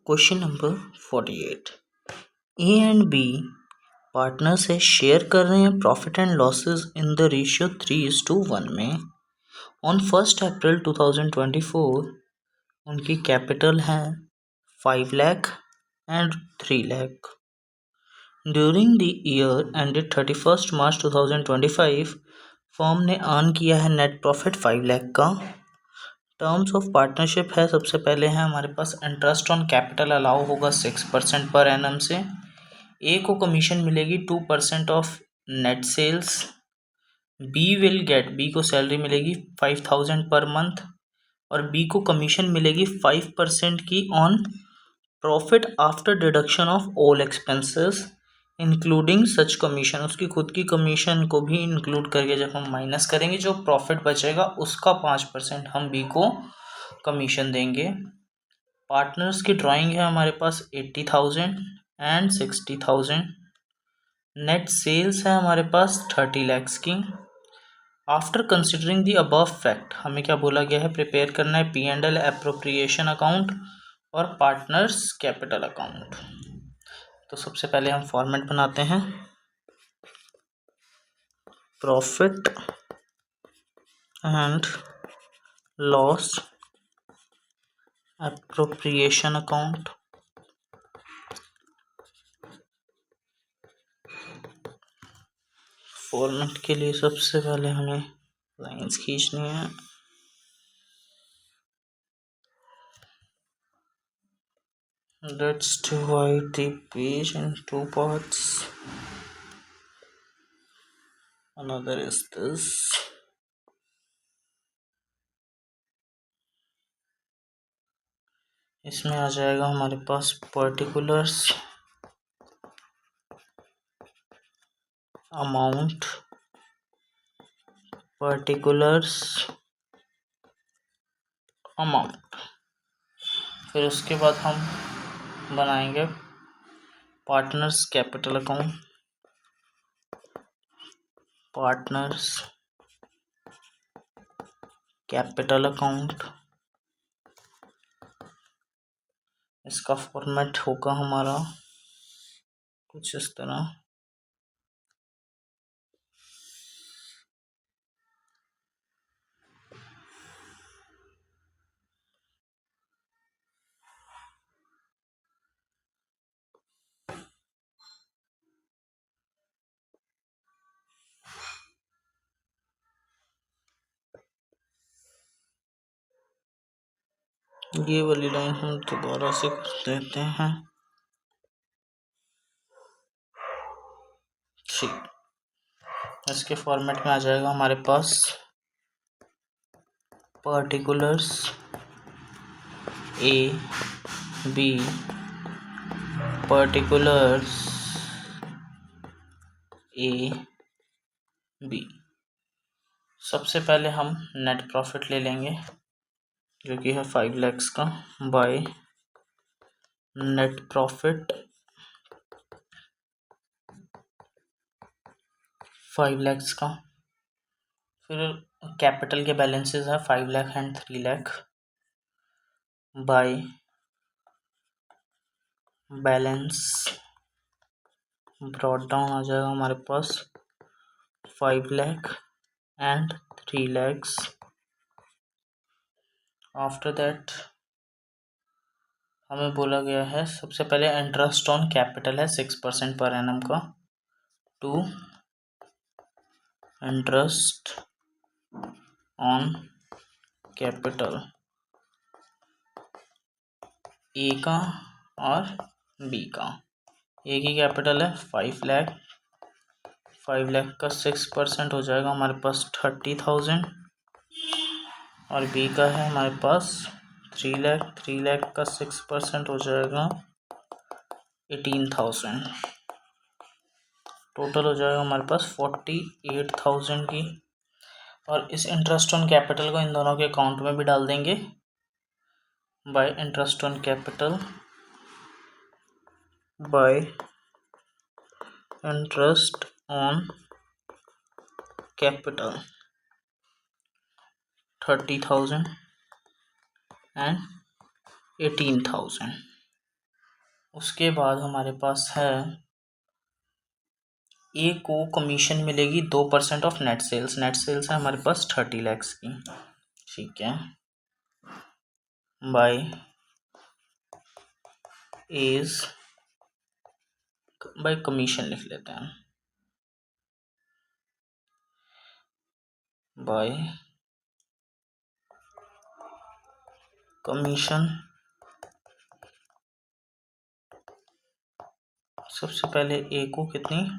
Question number 48। A and B partners है, share कर रहे हैं profit and losses in the ratio 3:1 में। ऑन 1 अप्रैल 2024 उनकी कैपिटल है 5 lakh and 3 lakh. During the year ended 31 March 2025 firm ने अर्न किया है नेट प्रॉफिट 5 लाख का। टर्म्स ऑफ पार्टनरशिप है, सबसे पहले है हमारे पास इंटरेस्ट ऑन कैपिटल अलाउ होगा 6% पर एनम से। ए को कमीशन मिलेगी 2% ऑफ नेट सेल्स। बी को सैलरी मिलेगी 5,000 पर मंथ और बी को कमीशन मिलेगी 5% की on profit after deduction of all expenses including such commission. उसकी खुद की कमीशन को भी इंक्लूड करके जब हम माइनस करेंगे, जो प्रॉफिट बचेगा उसका 5% हम बी को कमीशन देंगे। पार्टनर्स की ड्राइंग है हमारे पास 80,000 एंड 60,000। नेट सेल्स है हमारे पास 30 लैक्स की। After considering the above fact हमें क्या बोला गया है, प्रिपेयर करना है P&L एप्रोप्रिएशन अकाउंट और पार्टनर्स कैपिटल अकाउंट। तो सबसे पहले हम फॉर्मेट बनाते हैं, profit and loss appropriation account. Format के लिए सबसे पहले हमें लाइंस खींचनी है। Let's divide the page in two parts. Another is this. इसमें आ जाएगा हमारे पास पर्टिकुलर्स, अमाउंट, पर्टिकुलर्स, अमाउंट। फिर उसके बाद हम बनाएंगे partners capital account, partners capital account. इसका फॉर्मेट होगा हमारा कुछ इस तरह। ये वाली लाइन हम दोबारा से कर देते हैं। ठीक, इसके फॉर्मेट में आ जाएगा हमारे पास particulars A B, particulars A B. सबसे पहले हम नेट प्रॉफिट ले लेंगे जो कि है 5 लैक्स का, बाय नेट प्रॉफिट 5 लैक्स का। फिर कैपिटल के बैलेंसेस है 5 lakh and 3 lakh, by balance brought down आ जाएगा हमारे पास 5 lakh and 3 lakhs. After that हमें बोला गया है सबसे पहले इंटरेस्ट ऑन कैपिटल है 6% पर एनम का, to interest on capital A का और बी का। ए की कैपिटल है 5 लाख, 5 लाख का 6% हो जाएगा हमारे पास 30,000 और बी का है हमारे पास 3 लाख, 3 लाख का 6% हो जाएगा 18,000। टोटल हो जाएगा हमारे पास 48,000 की। और इस इंटरेस्ट ऑन कैपिटल को इन दोनों के अकाउंट में भी डाल देंगे, bye interest on capital by interest on capital 30,000 and 18,000। उसके बाद हमारे पास है ए को कमीशन मिलेगी 2% ऑफ नेट सेल्स है हमारे पास 30 लैक्स की, ठीक है, बाय एज बाय कमीशन लिख लेते हैं, बाय कमीशन। सबसे पहले ए को कितनी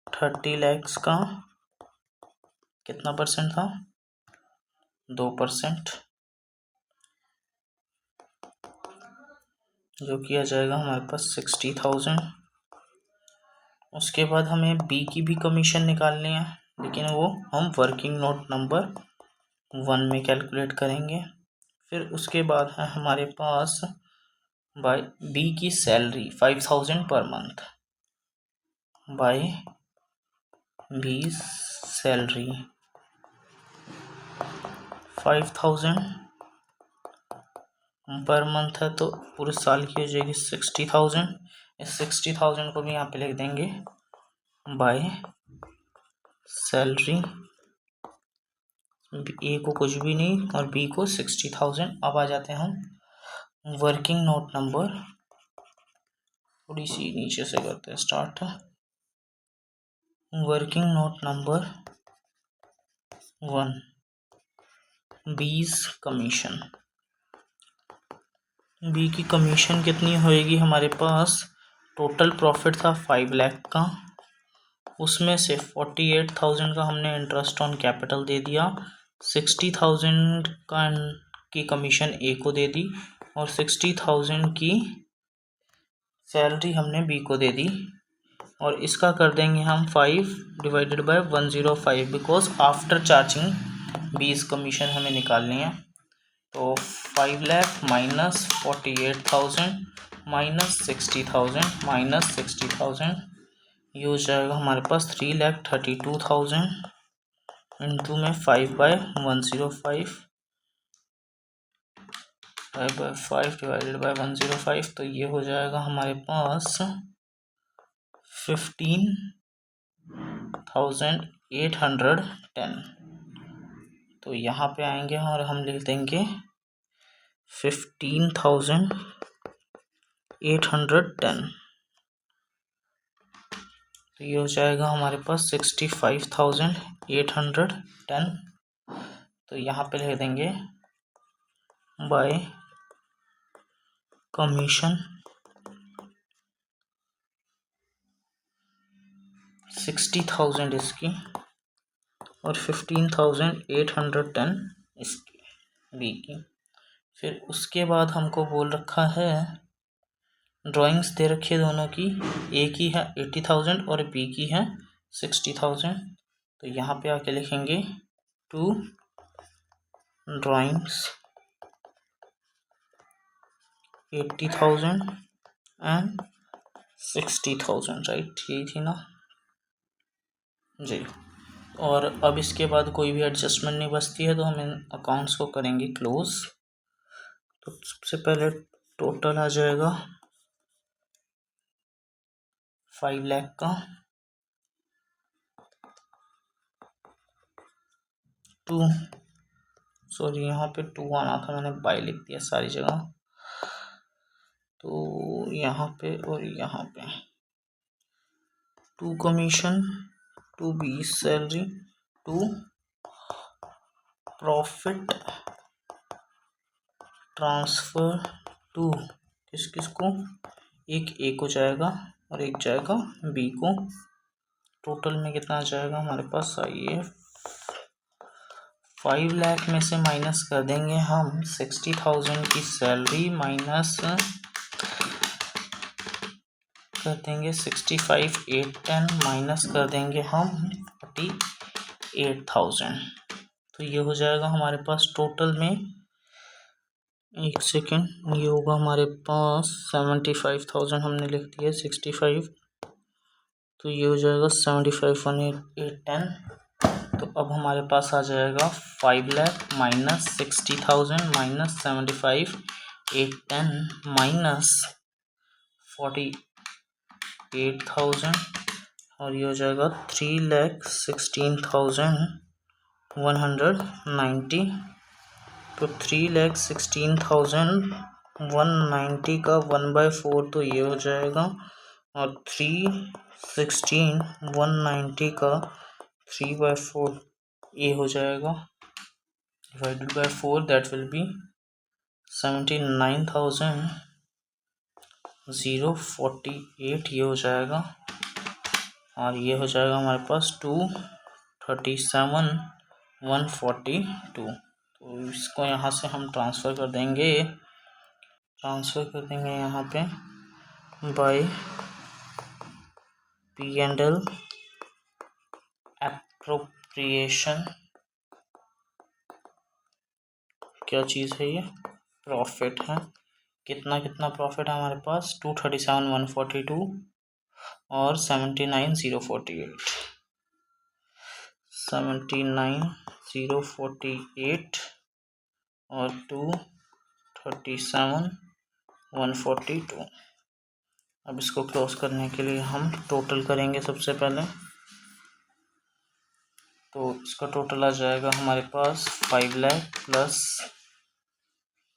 30 लैक्स का कितना परसेंट था 2%, जो किया जाएगा हमारे पास 60,000। उसके बाद हमें बी की भी कमीशन निकालनी है, लेकिन वो हम वर्किंग नोट नंबर 1 में कैलकुलेट करेंगे। फिर उसके बाद है हमारे पास बाय बी की salary 5,000 per month, bye B salary 5,000 per month है, तो पूरे साल की हो जाएगी 60,000। इस 60,000 को भी यहाँ पे लिख देंगे बाय सैलरी, ए को कुछ भी नहीं और बी को 60,000। अब आ जाते हैं हम वर्किंग नोट नंबर, थोड़ी सी नीचे से करते हैं स्टार्ट। वर्किंग नोट नंबर 1 बीस कमीशन, बी की कमीशन कितनी होएगी हमारे पास, टोटल प्रॉफिट था 5 लाख का, उसमें से 48,000 का हमने इंटरेस्ट ऑन कैपिटल दे दिया, 60,000 की कमीशन ए को दे दी और 60,000 की सैलरी हमने बी को दे दी, और इसका कर देंगे हम 5 divided by 105, because after charging बीस कमीशन हमें निकालनी है। तो 5 लाख माइनस 48,000 माइनस 60,000 माइनस 60,000, ये हो जाएगा हमारे पास 3,32,000 इंटू में 5 बाय 105, 5 बाय 5 डिवाइडेड बाय 105, तो ये हो जाएगा हमारे पास 15,810। तो यहाँ पे आएंगे और हम लिख देंगे 15,810, तो ये हो जाएगा हमारे पास 65,810। तो यहाँ पे लिख देंगे बाय कमीशन 60,000 इसकी और 15,810 इसकी बी की। फिर उसके बाद हमको बोल रखा है ड्राइंग्स दे रखी है दोनों की, ए की है 80,000 और बी की है 60,000। तो यहाँ पे आके लिखेंगे 2 ड्राइंग्स 80,000 एंड 60,000, राइट, यही थी ना जी। और अब इसके बाद कोई भी एडजस्टमेंट नहीं बचती है, तो हम इन अकाउंट्स को करेंगे क्लोज। तो सबसे पहले टोटल आ जाएगा 5 लाख का, 2 सॉरी यहाँ पे 2 आना था, मैंने बाई लिख दिया सारी जगह, तो यहाँ पे और यहाँ पे 2 commission 2 B salary 2 profit transfer 2 किस किस को, एक ए को जाएगा और एक जाएगा बी को। टोटल में कितना आ जाएगा हमारे पास, आइए 5 लाख में से माइनस कर देंगे हम 60,000 की सैलरी, माइनस कर देंगे 65,810, माइनस कर देंगे हम 48,000। तो ये हो जाएगा हमारे पास टोटल में, एक सेकेंड, ये होगा हमारे पास 75,000 हमने लिख दिया 65, तो ये हो जाएगा 75,810। तो अब हमारे पास आ जाएगा 5 लाख माइनस 60,000 माइनस 75,810 माइनस 48,000 और ये हो जाएगा 3,16,190। तो 3,16,190 का 1/4 तो ये हो जाएगा और 3,16,190 का 3/4 ये हो जाएगा divided by 4 that will be 79,048 ये हो जाएगा और ये हो जाएगा हमारे पास 237,142। तो इसको यहाँ से हम ट्रांसफ़र कर देंगे यहाँ पे बाय P&L एप्रोप्रिएशन। क्या चीज़ है ये? प्रॉफिट है। कितना प्रॉफिट है हमारे पास? 237,142 और 79,048 79,048 और 237,142। अब इसको क्लोज करने के लिए हम टोटल करेंगे सबसे पहले। तो इसका टोटल आ जाएगा हमारे पास 5 लाख प्लस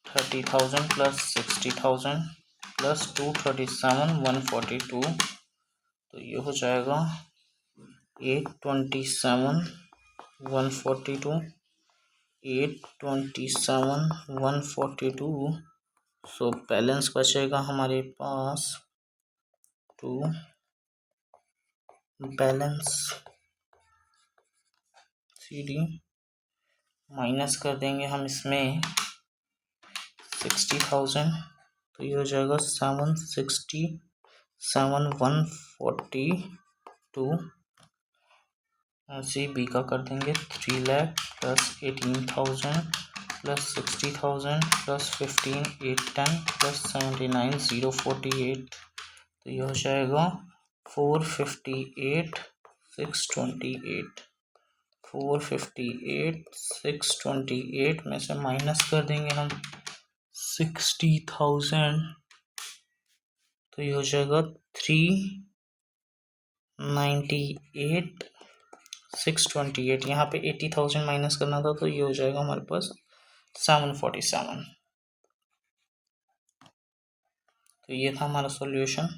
30,000 प्लस 60,000 प्लस 237,142। तो ये हो जाएगा 827,142 827,142। सो बैलेंस बचेगा हमारे पास बैलेंस CD माइनस कर देंगे हम इसमें 60,000। तो ये हो जाएगा 767,142। ऐसे बी का कर देंगे 3 lakh plus 18,000 plus 60,000 plus 15,810 plus 79,048। तो ये हो जाएगा 458,628। 458,628 में से माइनस कर देंगे हम 60,000। तो ये हो जाएगा 398,628। यहाँ पे 80,000 माइनस करना था तो ये हो जाएगा हमारे पास 747। तो ये था हमारा सॉल्यूशन।